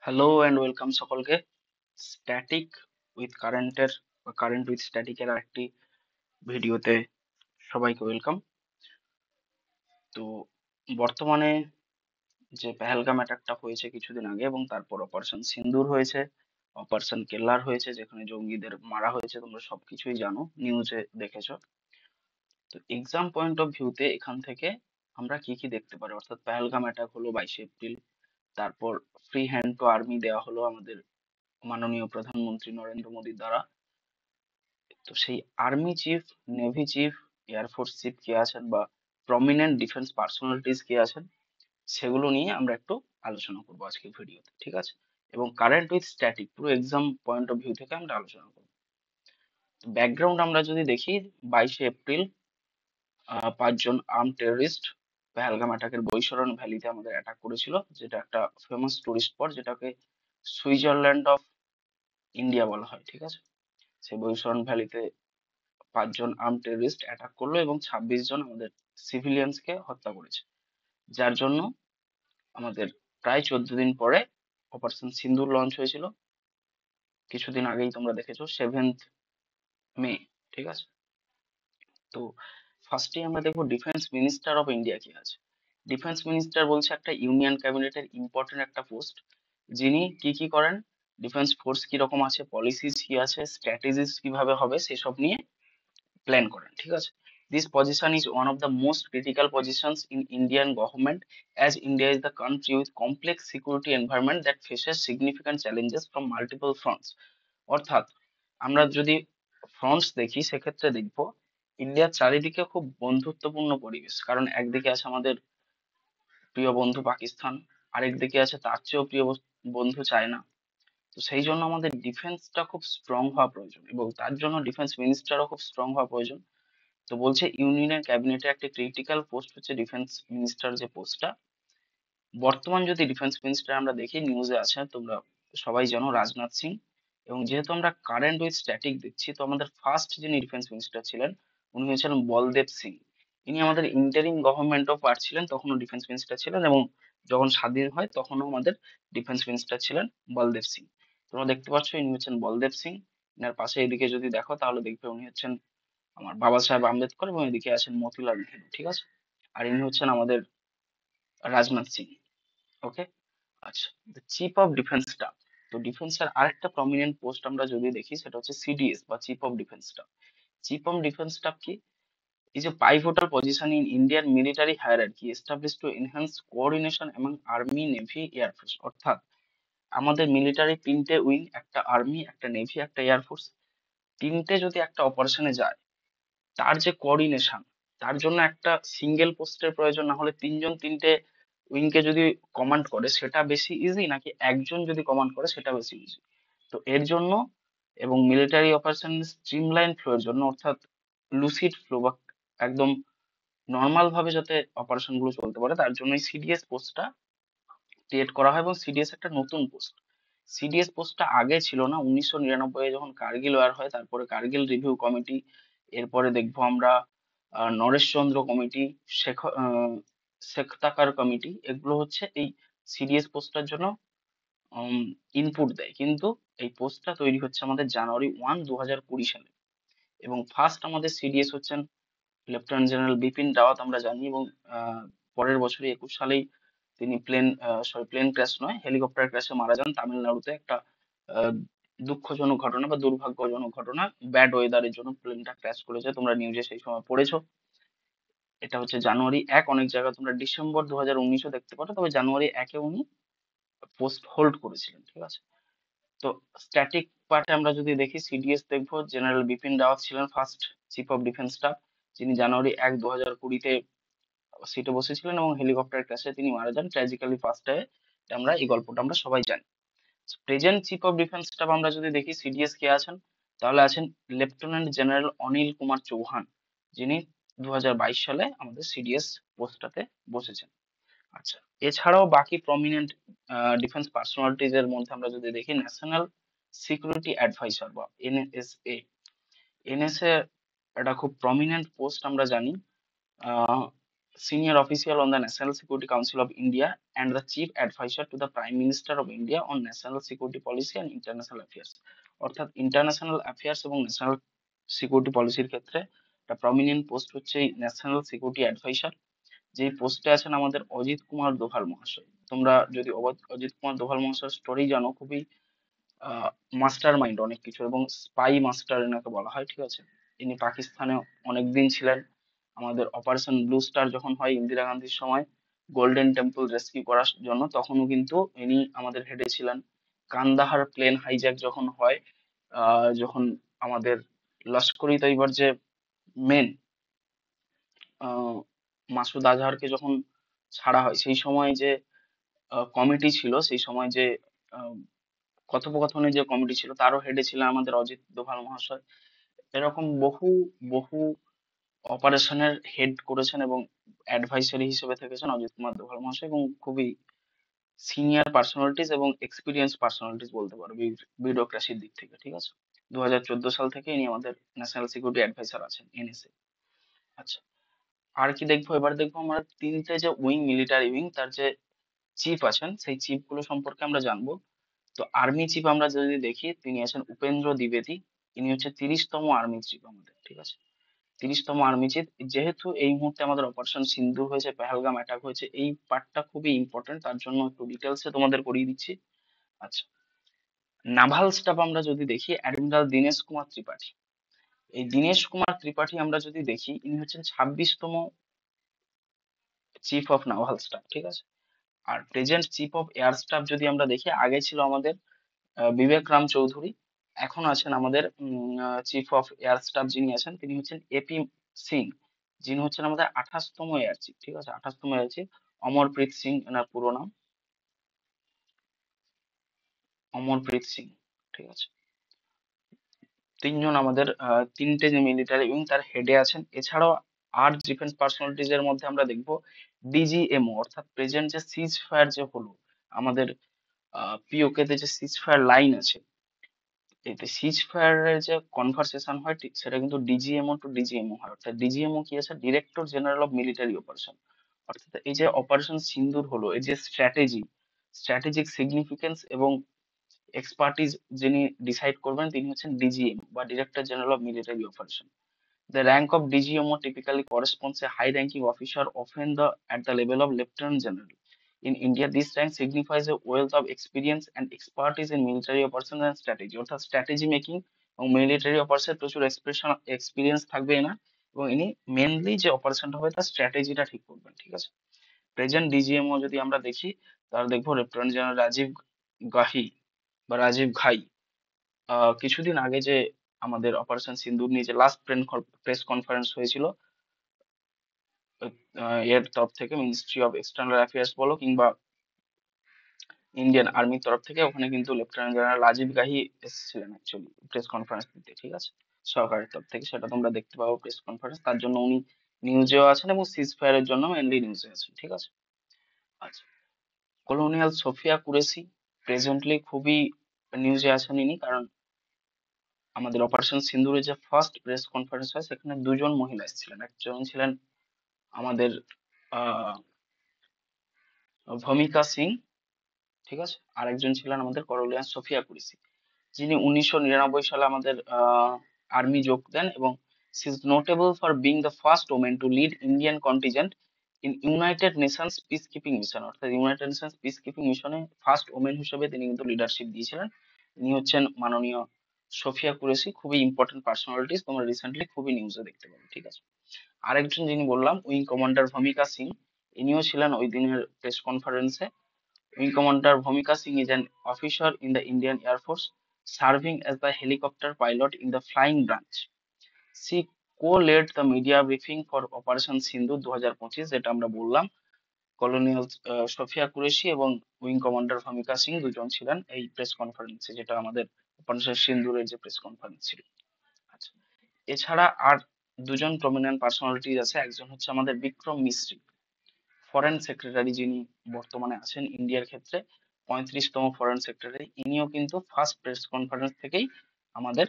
Hello and welcome সকলকে static with কারেন্টের বা কারেন্ট উইথ স্ট্যাটিকের আরেকটি ভিডিওতে সবাইকে ওয়েলকাম। তো বর্তমানে যে পেহেলগাম অ্যাটাকটা হয়েছে কিছুদিন আগে এবং তারপর অপারেশন সিন্দুর হয়েছে, অপারেশন কেল্লার হয়েছে যেখানে জঙ্গিদের মারা হয়েছে, তোমরা সবকিছুই জানো, নিউজে দেখেছো। তো এক্সাম পয়েন্ট অফ ভিউতে এখান থেকে আমরা কি কি দেখতে পারি, অর্থাৎ পেহেলগাম অ্যাটাক হলো 22শে এপ্রিল, তারপর ফ্রি হ্যান্ড টু আর্মি দেওয়া হলো আমাদের মাননীয় প্রধানমন্ত্রী নরেন্দ্র মোদীর দ্বারা। তো সেই army chief, navy chief, air force chief কে আছেন বা প্রমিনেন্ট ডিফেন্স পার্সোনালিটিস কে আছেন, সেগুলো নিয়ে আমরা একটু আলোচনা করবো আজকের ভিডিওতে, ঠিক আছে? এবং কারেন্ট উইথ স্ট্যাটিক পুরো এক্সাম পয়েন্ট অফ ভিউ থেকে আমরা আলোচনা করবো। ব্যাকগ্রাউন্ড আমরা যদি দেখি, 22শে এপ্রিল 5 জন আর্ম টেররিস্ট পেহেলগাম অ্যাটাকের বৈশরণ ভ্যালিতে আমাদের অ্যাটাক করেছিল, যেটা একটা ফেমাস টুরিস্ট স্পট, যেটাকে সুইজারল্যান্ড অফ ইন্ডিয়া বলা হয়, ঠিক আছে? সেই বৈশরণ ভ্যালিতে 5 জন আর্ম টেররিস্ট অ্যাটাক করলো এবং 26 জন আমাদের সিভিলিয়ানসকে হত্যা করেছে, যার জন্য আমাদের প্রায় 14 দিন পরে অপারেশন সিন্দুর লঞ্চ হয়েছিল। কিছুদিন আগেই তোমরা দেখেছো, 7th মে, ঠিক আছে? তো ফার্স্টে আমরা দেখবো ডিফেন্স মিনিস্টার অফ ইন্ডিয়া কি আছে। ডিফেন্স মিনিস্টার বলছে একটা ইউনিয়ন ক্যাবিনেটের ইম্পর্টেন্ট একটা পোস্ট, যিনি কি কি করেন, ডিফেন্স ফোর্স কি রকম আছে, পলিসিস কি আছে, স্ট্র্যাটেজিস কিভাবে হবে, সেসব নিয়ে প্ল্যান করেন, ঠিক আছে? This position is one of the most critical positions in Indian government, as India is the country with complex security environment that faces significant challenges from multiple fronts. অর্থাৎ আমরা যদি ফ্রন্টস দেখি, সেক্ষেত্রে দেখবো ইন্ডিয়ার চারিদিকে খুব বন্ধুত্বপূর্ণ পরিবেশ, কারণ একদিকে আছে আমাদের প্রিয় বন্ধু পাকিস্তান, আরেকদিকে আছে তার চেয়েও প্রিয় বন্ধু চায়না। তো সেই জন্য আমাদের ডিফেন্সটা খুব স্ট্রং হওয়া প্রয়োজন এবং তার জন্য ডিফেন্স মিনিস্টারও খুব স্ট্রং হওয়া প্রয়োজন। তো বলছে ইউনিয়নের ক্যাবিনেটে একটা ক্রিটিক্যাল পোস্ট হচ্ছে ডিফেন্স মিনিস্টার যে পোস্টটা। বর্তমান যদি ডিফেন্স মিনিস্টার আমরা দেখি, নিউজে আছে, তোমরা সবাই জানো, রাজনাথ সিং। এবং যেহেতু আমরা কারেন্ট উইথ স্ট্যাটিক দেখছি, তো আমাদের ফার্স্ট যিনি ডিফেন্স মিনিস্টার ছিলেন, উনি হয়েছিলেন বলদেব সিং। ইনি আমাদের ইন্টারিম গভর্নমেন্টও পার্ট ছিলেন, তখনও ডিফেন্স মিনিস্টার ছিলেন, এবং যখন স্বাধীন হয় তখনও আমাদের ডিফেন্স মিনিস্টার ছিলেন বলদেব সিং। তোমরা দেখতে পাচ্ছ ইনি হচ্ছেন বলদেব সিং। এনার পাশে এদিকে যদি দেখো তাহলে দেখবে উনি হচ্ছেন আমার বাবা সাহেব আম্বেদকর, এবং এদিকে আছেন মতিলাল নেহেরু, ঠিক আছে? আর ইনি হচ্ছেন আমাদের রাজনাথ সিং। ওকে, আচ্ছা। চিফ অফ ডিফেন্স স্টাফ, তো ডিফেন্সের আরেকটা প্রমিনেন্ট পোস্ট আমরা যদি দেখি, সেটা হচ্ছে সিডিএস বা chief of defence staff. Chief of defence staff কি, is a pivotal position in Indian military hierarchy established to enhance coordination among army, navy, air force। অর্থাৎ আমাদের মিলিটারি তিনটে উইং, একটা আর্মি, একটা নেভি, একটা এয়ার ফোর্স, তিনটে যদি একটা অপারেশনে যায়, তার যে কোঅর্ডিনেশন, তার জন্য একটা সিঙ্গেল পোস্টের প্রয়োজন, না হলে তিনজন তিনটে উইং কে যদি কমান্ড করে সেটা বেশি ইজি, নাকি একজন যদি কমান্ড করে সেটা বেশি ইজি? তো এর জন্য এবং মিলিটারি অপারেশন স্ট্রিমলাইন ফ্লো এর জন্য, অর্থাৎ লুসিড ফ্লো বা একদম নর্মাল ভাবে যাতে অপারেশন গুলো চলতে পারে, তার জন্য এই সিডিএস পোস্টটা ক্রিয়েট করা হয়। এবং সিডিএস একটা নতুন পোস্ট, সিডিএস পোস্টটা আগে ছিল না। 1999 যখন কার্গিল ওয়ার হয়, তারপরে কার্গিল রিভিউ কমিটি, এরপরে দেখবো আমরা নরেশ চন্দ্র কমিটি, শেখ শেখ তাকার কমিটি, এগুলো হচ্ছে এই সিডিএস পোস্টটার জন্য ইনপুট দেয়। কিন্তু এই পোস্টটা তৈরি হচ্ছে আমাদের জানুয়ারি 1, 2020 সালে। এবং ফার্স্ট আমাদের সিডিএস হচ্ছেন লেফটেন্যান্ট জেনারেল বিপিন রাওয়াত, আমরা জানি। এবং পরের বছরই 21 সালেই তিনি প্লেন ক্র্যাশ নয়, হেলিকপ্টার ক্র্যাশে মারা যান তামিলনাড়ুতে। একটা আহ, দুঃখজনক ঘটনা বা দুর্ভাগ্যজনক ঘটনা, ব্যাড ওয়েদারের জন্য প্লেনটা ক্র্যাশ করেছে, তোমরা নিউজে সেই সময় পড়েছো। এটা হচ্ছে জানুয়ারি 1, অনেক জায়গায় তোমরা ডিসেম্বর 2019ও দেখতে পারো, তবে জানুয়ারি 1-এ উনি পোস্ট হোল্ড করেছিলেন, ঠিক আছে? তো স্ট্যাটিক পার্টে আমরা যদি দেখি, সিডিএস দেখবো জেনারেল বিপিন রাওয়াত ছিলেন first chief of defence staff, যিনি জানুয়ারি 1, 2020-তে সিটে বসেছিলেন এবং হেলিকপ্টার ক্র্যাশে তিনি মারা যান ট্র্যাজিক্যালি ফার্স্টে। আমরা এই গল্পটা আমরা সবাই জানি। Present chief of defence staff আমরা যদি দেখি, সিডিএস কে আছেন, তাহলে আছেন লেফটেন্যান্ট জেনারেল অনিল কুমার চৌহান, যিনি 2022 সালে আমাদের সিডিএস পোস্টটাতে বসেছেন। আচ্ছা, এছাড়াও বাকি প্রমিনেন্ট ডিফেন্স পার্সোনালিটিজ এর মধ্যে আমরা যদি দেখি, ন্যাশনাল সিকিউরিটি অ্যাডভাইসার বা এনএসএ। এনএসএ একটা খুব প্রমিনেন্ট পোস্ট, আমরা জানি। senior official on the National Security Council of India and the chief advisor to the Prime Minister of India on national security policy and international affairs। অর্থাৎ international affairs এবং national security পলিসির ক্ষেত্রে একটা prominent post হচ্ছে এই national security adviser, যেই পোস্টে আছেন আমাদের অজিত কুমার দোভাল মহাশয়। তোমরা যদি অজিত কুমার দোভাল মহাশয়ের স্টোরি জানো, খুবই মাস্টার মাইন্ড অনেক কিছু, এবং স্পাই মাস্টার এনাকে বলা হয়, ঠিক আছে। ইনি পাকিস্তানে অনেকদিন ছিলেন। আমাদের অপারেশন ব্লু স্টার যখন হয় ইন্দিরা গান্ধীর সময় গোল্ডেন টেম্পল রেস্কিউ করার জন্য, তখনও কিন্তু ইনি আমাদের হেডে ছিলেন। কান্দাহার প্লেন হাইজ্যাক যখন হয়, যখন আমাদের লস্করি তৈবার যে মেন মাসুদ আজহারকে যখন ছাড়া হয়, সেই সময় যে কমিটি ছিল, সেই সময় যে আহ, কথোপকথনের যে কমিটি ছিল, তারও হেডে ছিলেন আমাদের অজিত দোভাল মহাশয়। এরকম বহু বহু অপারেশনের হেড করেছেন এবং অ্যাডভাইসারি হিসেবে থেকেছেন অজিত কুমার দোভাল মহাশয়, এবং খুবই সিনিয়র পার্সোনালিটিস এবং এক্সপিরিয়েন্স পার্সোনালিটিস বলতে পারো বিউরোক্রেসির দিক থেকে, ঠিক আছে। 2014 সাল থেকে ইনি আমাদের ন্যাশনাল সিকিউরিটি অ্যাডভাইসার আছেন, এনএসএ। আচ্ছা, আর কি দেখবো, এবার দেখবো আমরা তিনটে যে উইং, মিলিটারি উইং, তার যে চিফ আছেন সেই চিফ গুলো সম্পর্কে আমরা জানবো। তো আর্মি চিফ আমরা যদি দেখি, তিনি আছেন উপেন্দ্র দ্বিবেদী। ইনি হচ্ছে 30তম আর্মি চিফ আমাদের, ঠিক আছে। 30তম আর্মি চিফ। যেহেতু এই মুহূর্তে আমাদের অপারেশন সিন্দুর হয়েছে, পেহেলগাম অ্যাটাক হয়েছে, এই পার্টটা খুবই ইম্পর্টেন্ট, তার জন্য একটু ডিটেলসে তোমাদের করিয়ে দিচ্ছি। আচ্ছা, নাভাল স্টাফ আমরা যদি দেখি, অ্যাডমিরাল দীনেশ কুমার ত্রিপাঠী। এই দীনেশ কুমার ত্রিপাঠী আমরা যদি দেখি, ইনি হচ্ছেন 26তম চিফ অফ নাভাল স্টাফ, ঠিক আছে। আর present chief of air staff যদি আমরা দেখি, আগে ছিল আমাদের বিবেক রাম চৌধুরী। এখন আছেন আমাদের চিফ অফ এয়ার স্টাফ যিনি আছেন, তিনি হচ্ছেন এপি সিং, যিনি হচ্ছেন আমাদের 28তম এয়ার চিফ, ঠিক আছে। 28তম এয়ার চিফ অমরপ্রীত সিং এনার পুরো নাম, অমরপ্রীত সিং, ঠিক আছে। তিনজন আমাদের তিনটে যে মিলিটারি উইং তার হেডে আছেন। এছাড়াও আর ডিফেন্স পার্সোনালিটিজ এর মধ্যে আমরা দেখবো ডিজিএমও, অর্থাৎ প্রেজেন্ট যে সিজ ফায়ার যে হলো আমাদের পিওকে তে, যে সিজ ফায়ার লাইন আছে, এতে সিজ ফায়ারের যে কনভারসেশন হয়, ঠিক সেটা কিন্তু ডিজিএমও টু ডিজিএমও হয়। অর্থাৎ ডিজিএমও কি আছে, director general of military operation. অর্থাৎ এই যে অপারেশন সিন্দুর হলো, এই যে স্ট্র্যাটেজিক সিগনিফিকেন্স এবং এক্সপার্টিস যিনি ডিসাইড করবেন, তিনি হচ্ছেন ডিজিএম বা director general of military operation. The rank of DGMO typically corresponds to a high-ranking officer, often at the level of Lieutenant General. In India, this rank signifies a wealth of experience and expertise in military operations and strategy. অর্থাৎ strategy making এবং military operation প্রচুর experience থাকবে এনার, এবং ইনি mainly যে অপারেশনটা হবে তার স্ট্র্যাটেজিটা ঠিক করবেন, ঠিক আছে। প্রেজেন্ট ডিজিএমও যদি আমরা দেখি, তাহলে দেখবো লেফটেন্যান্ট জেনারেল রাজীব গাহি বা রাজীব ঘাই। কিছুদিন আগে যে আমাদের অপারেশন সিন্দুর নিয়ে যে লাস্ট প্রেস কনফারেন্স হয়েছিল, এর তরফ থেকে মিনিস্ট্রি অফ এক্সটার্নাল অ্যাফেয়ার্স বলো কিংবা ইন্ডিয়ান আর্মির তরফ থেকে, ওখানে কিন্তু লেফটেন্যান্ট জেনারেল রাজীব গাহি এসেছিলেন অ্যাকচুয়ালি প্রেস কনফারেন্স দিতে, ঠিক আছে। সরকারের তরফ থেকে সেটা তোমরা দেখতে পাবো প্রেস কনফারেন্স, তার জন্য উনি নিউজেও আছেন এবং সিজ ফায়ারের জন্য মেনলি নিউজে আছেন, ঠিক আছে। আচ্ছা, কলোনিয়াল সোফিয়া কুরেশি প্রেজেন্টলি খুবই নিউজে আছেন ইনি, কারণ আমাদের অপারেশন সিন্দুরে যে ফার্স্ট প্রেস কনফারেন্স হয়, সেখানে দুজন মহিলা এসেছিলেন। একজন ছিলেন আমাদের আহ ভূমিকা সিং, ঠিক আছে। আরেকজন ছিলেন আমাদের করোলিয়ান সোফিয়া কুরেশি, যিনি 1999 সালে আমাদের আর্মি যোগ দেন, এবং she is notable for being the first woman to lead Indian contingent in United Nations peace keeping mission. অর্থাৎ ইউনাইটেড নেশনস পিস কিপিং মিশনে ফার্স্ট ওমেন হিসেবে তিনি কিন্তু লিডারশিপ দিয়েছিলেন। ইনি হচ্ছেন মাননীয় সোফিয়া কুরেশি, খুবই ইম্পর্টেন্ট পার্সোনালিটিস, তোমরা রিসেন্টলি খুবই নিউজে দেখতে পাবে, ঠিক আছে। আরেকজন যিনি বললাম উইং কমান্ডার ভূমিকা সিং, ইনিও ছিলেন ওই দিনের প্রেস কনফারেন্সে। Wing Commander Bhumika Singh is an officer in the Indian Air Force, serving as the helicopter pilot in the flying branch. She co-led the media briefing for Operation Sindoor 2025, যেটা আমরা বললাম। Colonial Sophia Qureshi এবং wing commander ভূমিকা সিং দুজন ছিলেন এই press কনফারেন্সে, যেটা আমাদের অপারেশন সিন্দুরের যে প্রেস কনফারেন্স ছিল। আচ্ছা, এছাড়া আর দুজন প্রমিনেন্ট পার্সোনালিটি আছে। একজন হচ্ছে আমাদের বিক্রম মিস্ত্রি, ফরেন সেক্রেটারি, যিনি বর্তমানে আছেন ইন্ডিয়ার ক্ষেত্রে 35তম ফরেন সেক্রেটারি। ইনিও কিন্তু ফার্স্ট প্রেস কনফারেন্স থেকেই আমাদের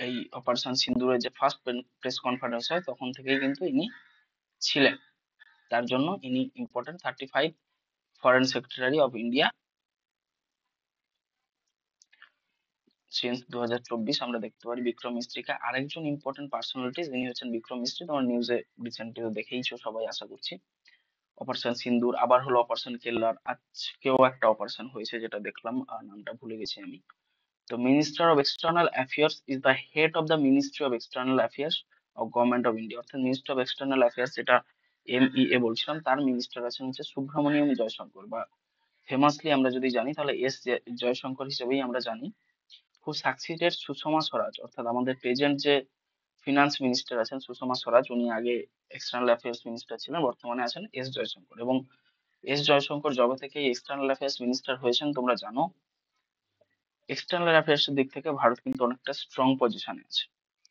এই অপারেশন সিন্দুরের যে ফার্স্ট প্রেস কনফারেন্স হয় তখন থেকেই কিন্তু ইনি ছিলেন। তার জন্য ইনি important. 35 foreign secretary of India since 2024। আমরা দেখতে পারি বিক্রম মিস্ত্রিকে। আরেকজন ইম্পর্টেন্ট পার্সোনালিটিস ইনি হচ্ছেন বিক্রম মিস্ত্রি, তোমার নিউজে রিসেন্টলি দেখেইছো সবাই আশা করছি। অপারেশন সিন্দুর, আবার হলো অপারেশন কেল্লার, আজকেও একটা অপারেশন হয়েছে যেটা দেখলাম, নামটা ভুলে গেছি আমি। তো minister of external affairs is the head of the ministry of external affairs of government of India. অর্থাৎ মিনিস্ট্রি অফ এক্সটার্নাল অ্যাফেয়ার্স যেটা MEA বলছিলাম, তার মিনিস্টার আছেন হচ্ছে সুব্রমণিয়ম জয়শঙ্কর, বা ফেমাসলি আমরা যদি জানি তাহলে জয়শঙ্কর হিসেবেই আমরা জানি। হু সাকসিডেড সুষমা স্বরাজ, অর্থাৎ আমাদের প্রেজেন্ট যে ফিনান্স মিনিস্টার আছেন সুষমা স্বরাজ, উনি আগে এক্সটার্নাল অ্যাফেয়ার্স মিনিস্টার ছিলেন, বর্তমানে আছেন জয়শঙ্কর। এবং জয়শঙ্কর যবে থেকে এক্সটার্নাল অ্যাফেয়ার্স মিনিস্টার হয়েছেন তোমরা জানো, এক্সটার্নাল অ্যাফেয়ার্স এর দিক থেকে ভারত কিন্তু অনেকটা স্ট্রং পজিশনে আছে।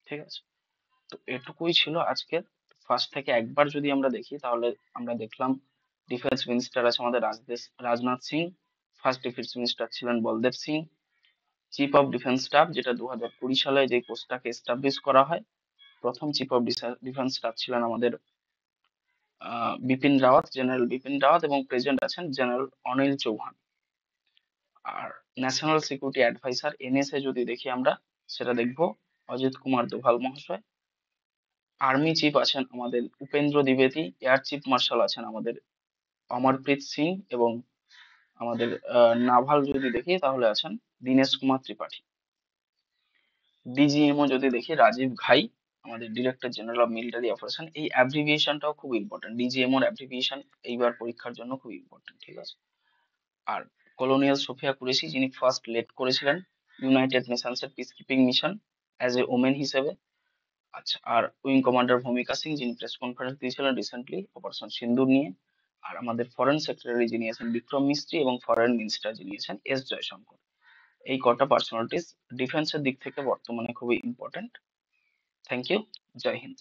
ঠিক আছে, তো এটুকুই ছিল আজকের। ফার্স্ট থেকে একবার যদি আমরা দেখি তাহলে আমরা দেখলাম ডিফেন্স মিনিস্টার আছে আমাদের Rajnath Singh, first defence minister ছিলেন Baldev Singh, chief of defence staff যেটা 2020 সালে যে পোস্টটাকে এস্টাবলিশ করা হয়, প্রথম চিফ অফ ডিফেন্স স্টাফ ছিলেন আমাদের বিপিন রাওয়াত, জেনারেল বিপিন রাওয়াত, এবং প্রেজেন্ট আছেন জেনারেল অনিল চৌহান। আর ন্যাশনাল সিকিউরিটি অ্যাডভাইসার NSA যদি দেখি আমরা, সেটা দেখবো অজিত কুমার দোভাল মহাশয়। আর্মি চিফ আছেন আমাদের উপেন্দ্র দ্বিবেদী, এয়ার চিফ মার্শাল আছেন আমাদের অমরপ্রীত সিং, এবং আমাদের নাভাল যদি দেখি তাহলে আছেন দীনেশ কুমার ত্রিপাঠী। DGMO যদি দেখি রাজীব ঘাই, আমাদের director general of military operation. এই অ্যাব্রিভিয়েশনটাও খুব ইম্পর্টেন্ট, DGMO এর অ্যাব্রিভিয়েশন এইবার পরীক্ষার জন্য খুব ইম্পর্টেন্ট। ঠিক আছে, আর কলোনিয়াল সোফিয়া কুরেশি যিনি ফার্স্ট লেড করেছিলেন ইউনাইটেড নেশনস এর peace keeping mission as a women হিসেবে। আচ্ছা, আর উইং কমান্ডার ভূমিকা সিং যিনি প্রেস কনফারেন্স দিয়েছিলেন রিসেন্টলি অপারেশন সিন্দুর নিয়ে। আর আমাদের ফরেন সেক্রেটারি যিনি আছেন বিক্রম মিস্ত্রি, এবং ফরেন মিনিস্টার যিনি আছেন জয়শঙ্কর। এই কটা পার্সোনালিটিস ডিফেন্সের দিক থেকে বর্তমানে খুবই ইম্পর্টেন্ট। থ্যাংক ইউ, জয় হিন্দ।